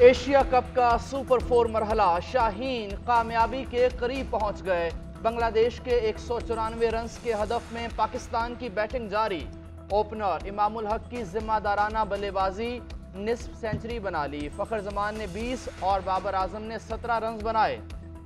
Asia cup का super 4 मरहला, Shaheen कामयाबी के करीब पहुंच गए। बांग्लादेश के 194 रन के हदफ में पाकिस्तान की बैटिंग जारी। ओपनर इमामुल हक की जिम्मेदाराना बल्लेबाजी, निस्फ सेंचुरी बना ली। फखर जमान ने 20 और बाबर आजम ने 17 रन बनाए।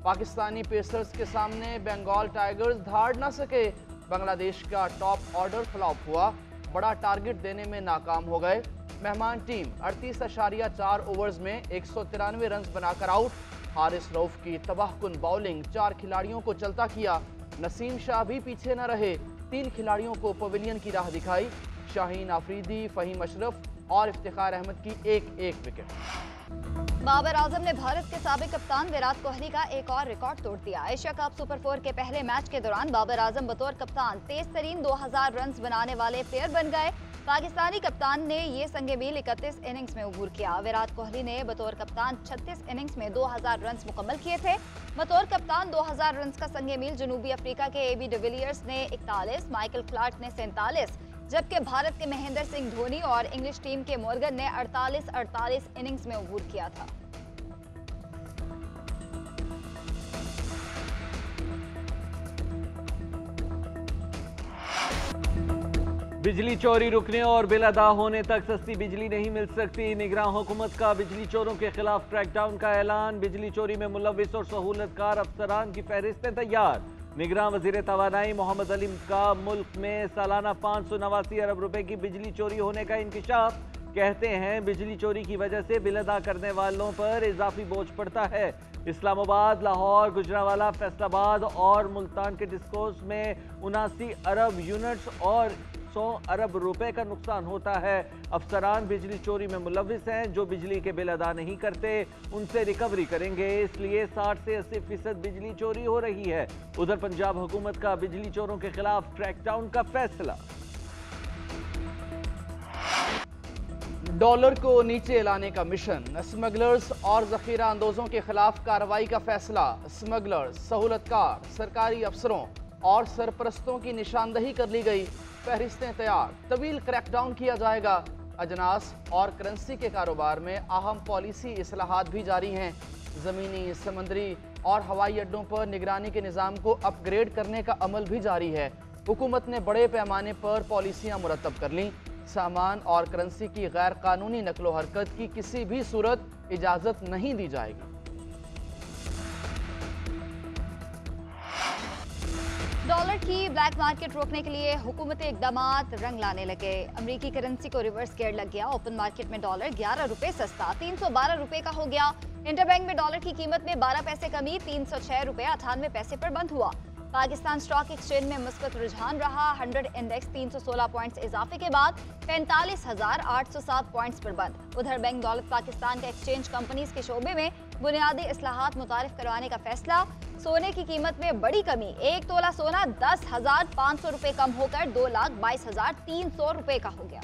पाकिस्तानी पेसर्स के सामने बंगाल टाइगर्स धाड़ न सके। बांग्लादेश का टॉप ऑर्डर फ्लॉप हुआ, बड़ा टारगेट देने में नाकाम हो गए। मेहमान टीम 38.4 ओवर्स में 193 रन बनाकर आउट। हारिस रऊफ की तबाहकुन बॉलिंग 4 खिलाड़ियों को चलता किया। नसीम शाह भी पीछे न रहे, 3 खिलाड़ियों को पवेलियन की राह दिखाई। शाहीन आफरीदी, फहीम अशरफ और इफ्तिखार अहमद की एक विकेट। बाबर आजम ने भारत के साबिक कप्तान विराट कोहली का एक और रिकॉर्ड तोड़ दिया। एशिया कप सुपर 4 के पहले मैच के दौरान बाबर आजम बतौर कप्तान तेज तरीन 2000 रन बनाने वाले प्लेयर बन गए। पाकिस्तानी कप्तान ने ये संगे मील 31 इनिंग्स में अबूर किया। विराट कोहली ने बतौर कप्तान 36 इनिंग्स में 2000 रन मुकम्मल किए थे। बतौर कप्तान 2000 रन का संगे मील जनूबी अफ्रीका के AB डिविलियर्स ने 41, माइकल क्लार्क ने 47, जबकि भारत के महेंद्र सिंह धोनी और इंग्लिश टीम के मॉर्गन ने 48 इनिंग्स में अबूर किया था। बिजली चोरी रुकने और बिल अदा होने तक सस्ती बिजली नहीं मिल सकती। निगरान हुकूमत का बिजली चोरों के खिलाफ क्रैकडाउन का ऐलान। बिजली चोरी में मुलविस और सहूलतकार अफसरान की फहरिस्तें तैयार। निगरान वजीर तवानाई मोहम्मद अली का मुल्क में सालाना 589 अरब रुपए की बिजली चोरी होने का इंकिशाफ। कहते हैं बिजली चोरी की वजह से बिल अदा करने वालों पर इजाफी बोझ पड़ता है। इस्लामाबाद, लाहौर, गुजरांवाला, फैसलाबाद और मुल्तान के डिस्कोस में 79 अरब यूनिट्स और 100 अरब रुपए का नुकसान होता है। अफसरान बिजली चोरी में मुलविस हैं। जो बिजली के बिल अदा नहीं करते उनसे रिकवरी करेंगे, इसलिए 60 से 80% बिजली चोरी हो रही है। उधर पंजाब हुकूमत का बिजली चोरों के खिलाफ क्रैकडाउन का फैसला। डॉलर को नीचे लाने का मिशन, स्मगलर्स और जखीरा अंदोजों के खिलाफ कार्रवाई का फैसला। स्मगलर्स, सहूलतकार, सरकारी अफसरों और सरपरस्तों की निशानदही कर ली गई। फहरिस्तें तैयार, तवील क्रैकडाउन किया जाएगा। अजनास और करेंसी के कारोबार में अहम पॉलिसी इस्लाहात भी जारी हैं। ज़मीनी, समंदरी और हवाई अड्डों पर निगरानी के निज़ाम को अपग्रेड करने का अमल भी जारी है। हुकूमत ने बड़े पैमाने पर पॉलिसियाँ मुरतब कर लीं। सामान और करेंसी की गैर कानूनी नकलो हरकत की किसी भी सूरत इजाज़त नहीं दी जाएगी। डॉलर की ब्लैक मार्केट रोकने के लिए हुकूमती इकदामात रंग लाने लगे। अमरीकी करेंसी को रिवर्स गियर लग गया। ओपन मार्केट में डॉलर 11 रुपए सस्ता 312 रुपए का हो गया। इंटरबैंक में डॉलर की कीमत में 12 पैसे कमी 306 रुपए 98 पैसे पर बंद हुआ। पाकिस्तान स्टॉक एक्सचेंज में मुस्बत रुझान रहा। 100 इंडेक्स 316 पॉइंट्स इजाफे के बाद 45,807 पॉइंट्स पर बंद। उधर बैंक दौलत पाकिस्तान का एक्सचेंज कंपनीज के शोबे में बुनियादी इस्लाहात मुतारिफ करवाने का फैसला। सोने की कीमत में बड़ी कमी, 1 तोला सोना 10,500 रुपए कम होकर 2,22,300 रुपए का हो गया।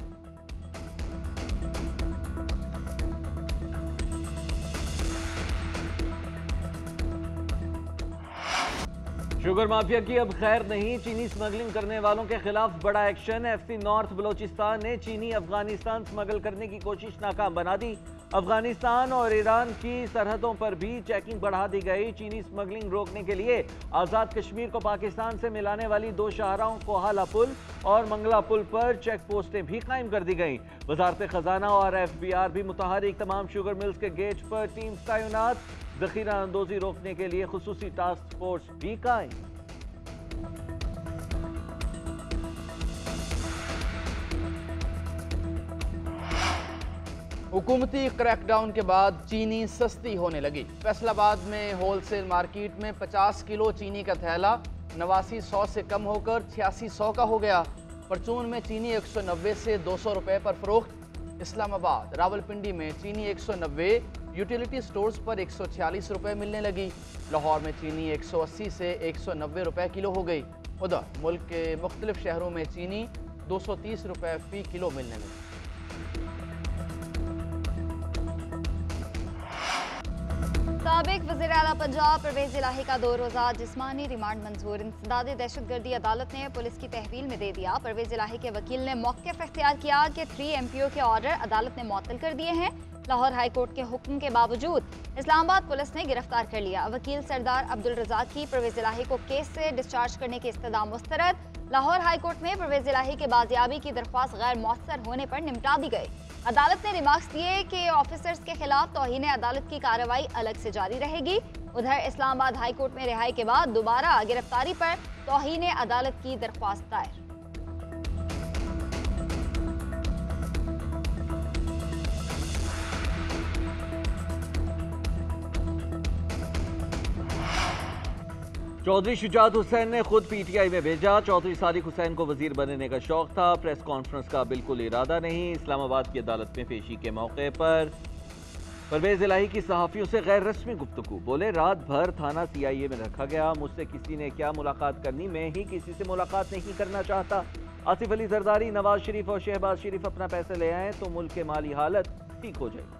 शुगर माफिया की अब खैर नहीं। चीनी स्मगलिंग करने वालों के खिलाफ बड़ा एक्शन। FC नॉर्थ बलोचिस्तान ने चीनी अफगानिस्तान स्मगल करने की कोशिश नाकाम बना दी। अफगानिस्तान और ईरान की सरहदों पर भी चेकिंग बढ़ा दी गई। चीनी स्मगलिंग रोकने के लिए आज़ाद कश्मीर को पाकिस्तान से मिलाने वाली 2 शाहराहों कोहाला पुल और मंगला पुल पर चेक पोस्टें भी कायम कर दी गई। वजारत खजाना और FBR भी मुतहरिक। तमाम शुगर मिल्स के गेट पर टीम्स तैनात। जखीरा अंदोजी रोकने के लिए खुसूसी टास्क फोर्स भी कायम। हुकूमती क्रैकडाउन के बाद चीनी सस्ती होने लगी। फैसलाबाद में होलसेल मार्केट में 50 किलो चीनी का थैला 8900 से कम होकर 8600 का हो गया। परचून में चीनी 190 से 200 रुपए पर फरोख्त। इस्लामाबाद, रावलपिंडी में चीनी 190, यूटिलिटी स्टोर्स पर 146 रुपए मिलने लगी। लाहौर में चीनी 180 से 190 रुपए किलो हो गई। उधर मुल्क के मुख्तलिफ शहरों में चीनी 230 रुपए फी किलो मिलने लगी। साबिक वज़ीर आला पंजाब परवेज इलाही का 2 रोज़ा जिस्मानी रिमांड मंजूर। इंसदाद दहशतगर्दी अदालत ने पुलिस की तहवील में दे दिया। परवेज इलाही के वकील ने मौक़िफ़ इख्तियार किया कि 3 MPO के ऑर्डर अदालत ने मुअत्तल कर दिए हैं। लाहौर हाई कोर्ट के हुक्म के बावजूद इस्लामाबाद पुलिस ने गिरफ्तार कर लिया। वकील सरदार अब्दुल रज़ाक की परवेज इलाही को केस से डिस्चार्ज करने की इस्तदा मुस्तरद। लाहौर हाई कोर्ट में परवेज इलाही के बाजियाबी की दरख्वास्त गैर मौसर होने पर निपटा दी गई। अदालत ने रिमार्क्स दिए कि ऑफिसर्स के खिलाफ तौहीन अदालत की कार्रवाई अलग से जारी रहेगी। उधर इस्लामाबाद हाई कोर्ट में रिहाई के बाद दोबारा गिरफ्तारी पर तौहीन अदालत की दरख्वास्त दायर। चौधरी शुजात हुसैन ने खुद पीटीआई में भेजा। चौधरी सादिक हुसैन को वजीर बनने का शौक था, प्रेस कॉन्फ्रेंस का बिल्कुल इरादा नहीं। इस्लामाबाद की अदालत में पेशी के मौके पर परवेज इलाही की सहाफियों से गैर रस्मी गुफ्तगू। बोले, रात भर थाना सीआईए में रखा गया, मुझसे किसी ने क्या मुलाकात करनी, मैं ही किसी से मुलाकात नहीं करना चाहता। आसिफ अली जरदारी, नवाज शरीफ और शहबाज शरीफ अपना पैसे ले आए तो मुल्क की माली हालत ठीक हो जाएगी।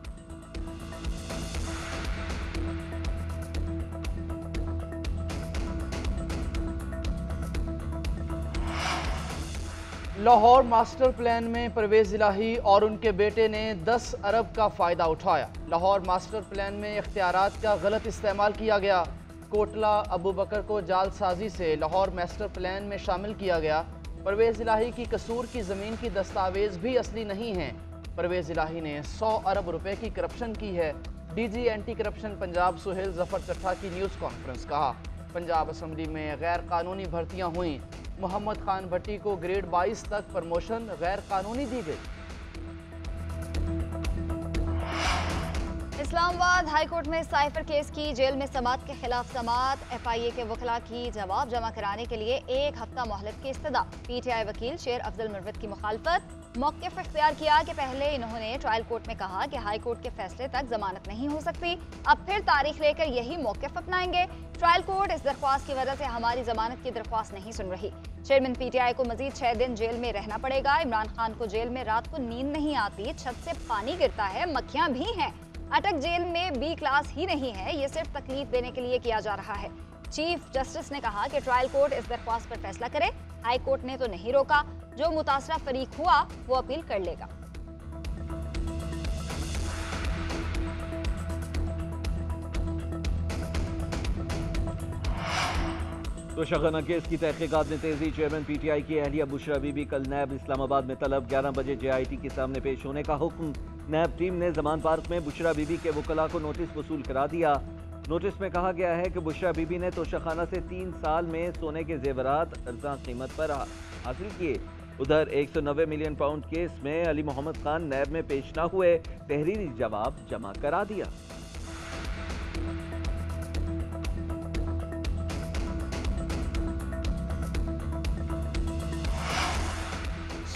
लाहौर मास्टर प्लान में परवेज इलाही और उनके बेटे ने 10 अरब का फ़ायदा उठाया। लाहौर मास्टर प्लान में इख्तियारात का गलत इस्तेमाल किया गया। कोटला अबू बकर को जालसाजी से लाहौर मास्टर प्लान में शामिल किया गया। परवेज इलाही की कसूर की ज़मीन की दस्तावेज भी असली नहीं हैं। परवेज इलाही ने 100 अरब रुपए की करप्शन की है। DG anti corruption Punjab Sohail Zafar Chattha की न्यूज़ कॉन्फ्रेंस। कहा, पंजाब असम्बली में गैर कानूनी भर्तियाँ हुई। मोहम्मद खान भट्टी को ग्रेड 22 तक प्रमोशन गैर कानूनी दी गई। इस्लामाबाद हाईकोर्ट में साइफर केस की जेल में समात के खिलाफ समात। एफआईए के वकला की जवाब जमा कराने के लिए 1 हफ्ता मोहलत की इस्तदा। पीटीआई वकील शेर अफजल मुर्वत की मुखालफत। मौक़िफ़ इख्तियार किया कि पहले इन्होंने ट्रायल कोर्ट में कहा कि हाई कोर्ट के फैसले तक जमानत नहीं हो सकती, अब फिर तारीख लेकर यही मौक़िफ़ अपनाएंगे। ट्रायल कोर्ट इस दरख्वास्त की वजह से हमारी जमानत की दरख्वास्त नहीं सुन रही। चेयरमैन पीटीआई को मजीद 6 दिन जेल में रहना पड़ेगा। इमरान खान को जेल में रात को नींद नहीं आती, छत से पानी गिरता है, मक्खियां भी हैं। अटक जेल में बी क्लास ही नहीं है, ये सिर्फ तकलीफ देने के लिए किया जा रहा है। चीफ जस्टिस ने कहा कि ट्रायल कोर्ट इस दरख्वास्त पर फैसला करे। हाई कोर्ट ने तो नहीं रोका, जो मुतासरा फरीक हुआ वो अपील कर लेगा। तो शगना केस की तहकीकात में तेजी। चेयरमैन पीटीआई की अहलिया बुशरा बीबी कल नैब इस्लामाबाद में तलब। 11 बजे जेआईटी के सामने पेश होने का हुक्म। नैब टीम ने जमान पार्क में बुशरा बीबी के वकला को नोटिस वसूल करा दिया। नोटिस में कहा गया है कि बुशरा बीबी ने तोशाखाना से 3 साल में सोने के जेवरात अर्जा कीमत पर हासिल किए। उधर 190 मिलियन पाउंड केस में अली मोहम्मद खान नैब में पेश न हुए, तहरीरी जवाब जमा करा दिया।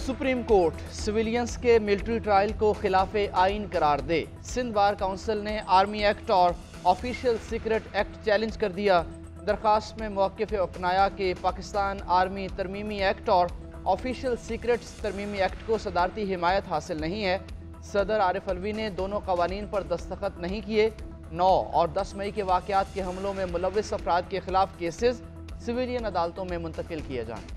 सुप्रीम कोर्ट सिविलियंस के मिलिट्री ट्रायल को खिलाफ आइन करार दे। सिंध बार काउंसिल ने आर्मी एक्ट और ऑफिशियल सीक्रेट एक्ट चैलेंज कर दिया। दरखास्त में मौक़िफ़ अपनाया कि पाकिस्तान आर्मी तरमीमी एक्ट और ऑफिशियल सीक्रेट्स तरमीमी एक्ट को सदारती हिमायत हासिल नहीं है। सदर आरिफ अलवी ने दोनों कवानीन पर दस्तखत नहीं किए। 9 और 10 मई के वाक़यात के हमलों में मुलव्विस अफराद के खिलाफ केसेस सिविलियन अदालतों में मुंतकिल किए जाएँ।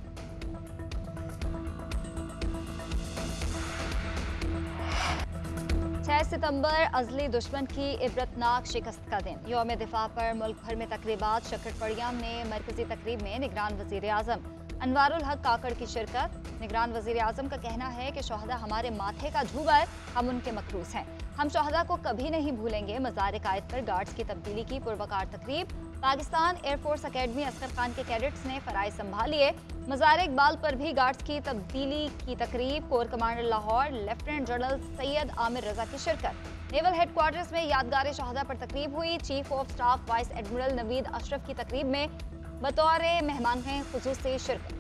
6 सितंबर अज़ली दुश्मन की इबरतनाक शिकस्त का दिन। यौम दिफा पर मुल्क भर में तकरीबात। शक्करपड़िया में मरकजी तकरीब में निगरान वज़ीर आज़म अनवारुल हक काकड़ की शिरकत। निगरान वज़ीर आज़म का कहना है कि शोहदा हमारे माथे का झूबर, हम उनके मखरूस हैं, हम शोहदा को कभी नहीं भूलेंगे। मज़ार कायद पर गार्ड्स की तब्दीली की पुरवकार तकरीब। पाकिस्तान एयरफोर्स अकेडमी असगर खान के कैडेट्स ने फराइज संभालिए। मज़ार इकबाल पर भी गार्ड्स की तब्दीली की तकरीब। Core commander Lahore lieutenant general Syed Aamir Raza की शिरकत। नेवल हेडक्वार्टर्स में यादगार शोहदा पर तकरीब हुई। Chief of staff vice admiral Naveed Ashraf की तकरीब में बतौर मेहमान खुसूसी शिरकत।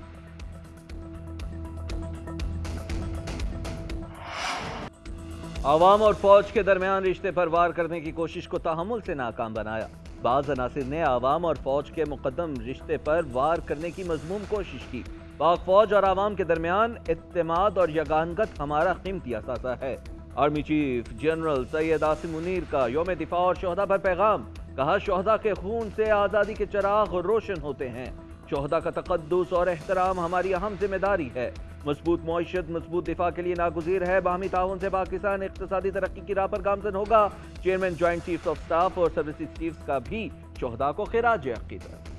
आवाम और फौज के दरमियान रिश्ते पर वार करने की कोशिश को तहम्मुल से नाकाम बनाया। बाज़ अनासिर ने आवाम और फौज के मुकद्दम रिश्ते पर वार करने की मज़मूम कोशिश की। पाक फौज और आवाम के दरमियान इत्तेमाद और यगानगत हमारा कीमती असासा है। Army chief general Syed Asim Munir का यौम दिफा और शोहदा पर पैगाम। कहा, शोहदा के खून से आज़ादी के चिराग रोशन होते हैं। शोहदा का तक़द्दुस और एहतराम हमारी अहम जिम्मेदारी है। मजबूत मईशत मजबूत दिफा के लिए नागुज़ीर है। बाहमी ताउन से पाकिस्तान इक़्तिसादी तरक्की की राह पर गामज़न होगा। Chairman joint chiefs of staff और सर्विसेज चीफ्स का भी शोहदा को खिराज अक़ीदत।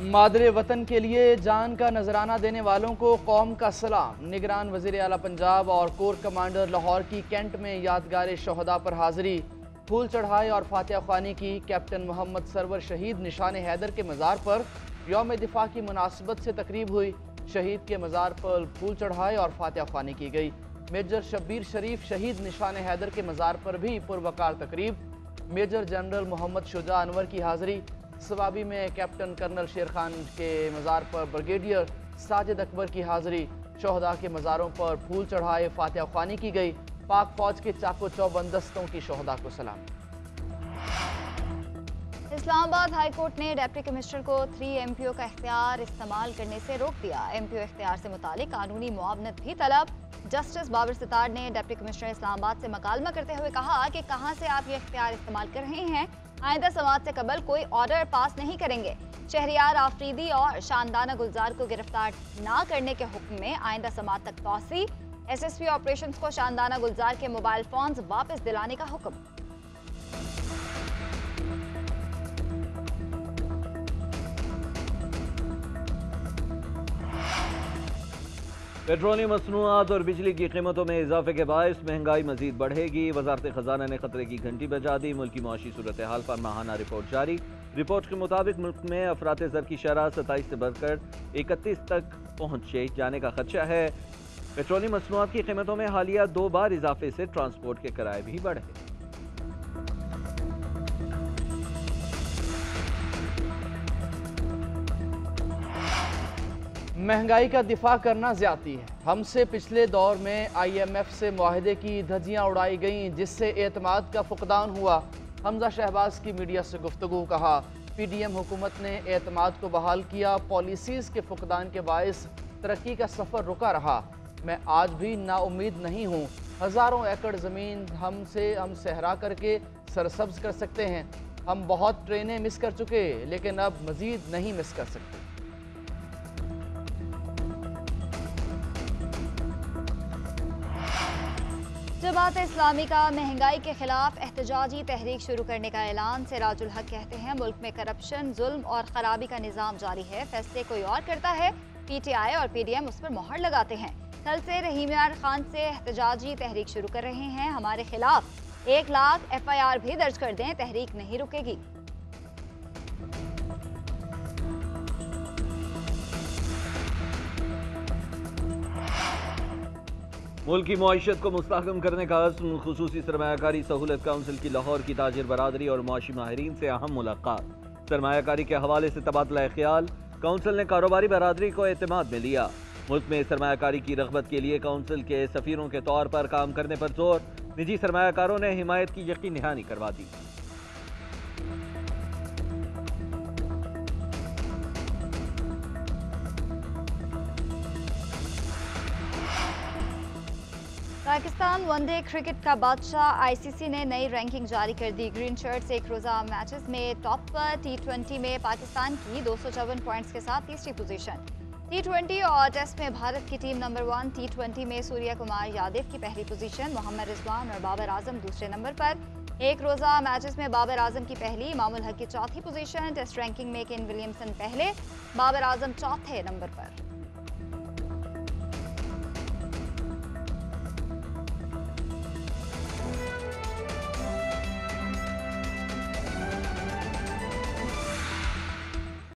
मादरे वतन के लिए जान का नजराना देने वालों को कौम का सलाम। निगरान वज़ीर आला पंजाब और कोर कमांडर लाहौर की कैंट में यादगार शोहदा पर हाजिरी, फूल चढ़ाए और फातिहा ख्वानी की। कैप्टन मोहम्मद सरवर शहीद निशान हैदर के मज़ार पर यौम दिफा की मुनासबत से तकरीब हुई। शहीद के मज़ार पर फूल चढ़ाए और फातिहा ख्वानी की गई। मेजर शब्बीर शरीफ शहीद निशान हैदर के मज़ार पर भी पुरवकार तकरीब। मेजर जनरल मोहम्मद शुजा अनवर की हाजिरी। सवाबी में कैप्टन कर्नल शेर खान के मज़ार पर ब्रिगेडियर साजिद अकबर की हाजिरी। शोहदा के मज़ारों पर फूल चढ़ाए फातिहा ख्वानी की गई। पाक फौज के चाको चौबंदस्तों की शोहदा को सलाम। इस्लामाबाद हाई कोर्ट ने डिप्टी कमिश्नर को 3 MPO का इख्तियार इस्तेमाल करने से रोक दिया। MPO इख्तियार से मुतालिक कानूनी मुआवनत भी तलब। जस्टिस बाबर सितार ने डिप्टी कमिश्नर इस्लामाबाद से मकालमा करते हुए कहा कि कहां से आप ये इख्तियार इस्तेमाल कर रहे हैं। आइंदा समात से कबल कोई ऑर्डर पास नहीं करेंगे। शहरियार आफरीदी और शानदाना गुलजार को गिरफ्तार ना करने के हुक्म में आइंदा समात तक तौसी। SSP ऑपरेशंस को शानदाना गुलजार के मोबाइल फोन्स वापस दिलाने का हुक्म। पेट्रोलियम मसनूआत और बिजली की कीमतों में इजाफे के बायस महंगाई मजीद बढ़ेगी। वजारत खजाना ने खतरे की घंटी बजा दी। मुल्क की मुआशी सूरत हाल पर माहाना रिपोर्ट जारी। रिपोर्ट के मुताबिक मुल्क में अफरात ज़र की शरह 27 से बढ़कर 31 तक पहुँच जाने का खदशा है। पेट्रोलियम मसनूआत की कीमतों में हालिया 2 बार इजाफे से ट्रांसपोर्ट के किराए भी बढ़े। महंगाई का दिफा करना ज्यादती है। हमसे पिछले दौर में IMF से मुआहदे की धज्जियां उड़ाई गईं, जिससे एतमाद का फुकदान हुआ। हमजा शहबाज की मीडिया से गुफ्तगू। कहा PDM हुकूमत ने एतमाद को बहाल किया। पॉलिसीज़ के फुकदान के बायस तरक्की का सफ़र रुका रहा। मैं आज भी नाउम्मीद नहीं हूँ। हज़ारों एकड़ ज़मीन हम सहरा करके सरसब्ज कर सकते हैं। हम बहुत ट्रेनें मिस कर चुके, लेकिन अब मज़ीद नहीं मिस कर सकते। जमात इस्लामी का महंगाई के खिलाफ एहतजाजी तहरीक शुरू करने का ऐलान। सिराजुल हक कहते हैं मुल्क में करप्शन, जुल्म और खराबी का निज़ाम जारी है। फैसले कोई और करता है, PTI और PDM उस पर मोहर लगाते हैं। कल से रहीम यार खान से एहतजाजी तहरीक शुरू कर रहे हैं। हमारे खिलाफ 1 लाख FIR भी दर्ज कर दें, तहरीक नहीं रुकेगी। मुल्क की मुआशत को मुस्तहकम करने का अज़्म। खुसूसी सरमायाकारी सहूलत काउंसिल की लाहौर की ताजिर बरादरी और मुआशी माहिरीन से अहम मुलाकात। सरमायाकारी के हवाले से तबादला ख्याल। काउंसिल ने कारोबारी बरादरी को एतमाद में लिया। मुल्क में सरमायाकारी की रग़बत के लिए काउंसिल के सफ़ीरों के तौर पर काम करने पर जोर। निजी सरमायाकारों ने हिमायत की यकीन दहानी करवा दी। पाकिस्तान वनडे क्रिकेट का बादशाह ICC ने नई रैंकिंग जारी कर दी। ग्रीन शर्ट्स 1 रोज़ा मैचेस में टॉप पर। T20 में पाकिस्तान की 254 पॉइंट्स के साथ तीसरी पोजीशन। T20 और टेस्ट में भारत की टीम नंबर 1। T20 में सूर्या कुमार यादव की पहली पोजीशन, मोहम्मद रिजवान और बाबर आजम दूसरे नंबर पर। 1 रोज़ा मैचेस में बाबर आजम की पहली, इमामुल हक की चौथी पोजीशन। टेस्ट रैंकिंग में केन विलियमसन पहले, बाबर आजम चौथे नंबर पर।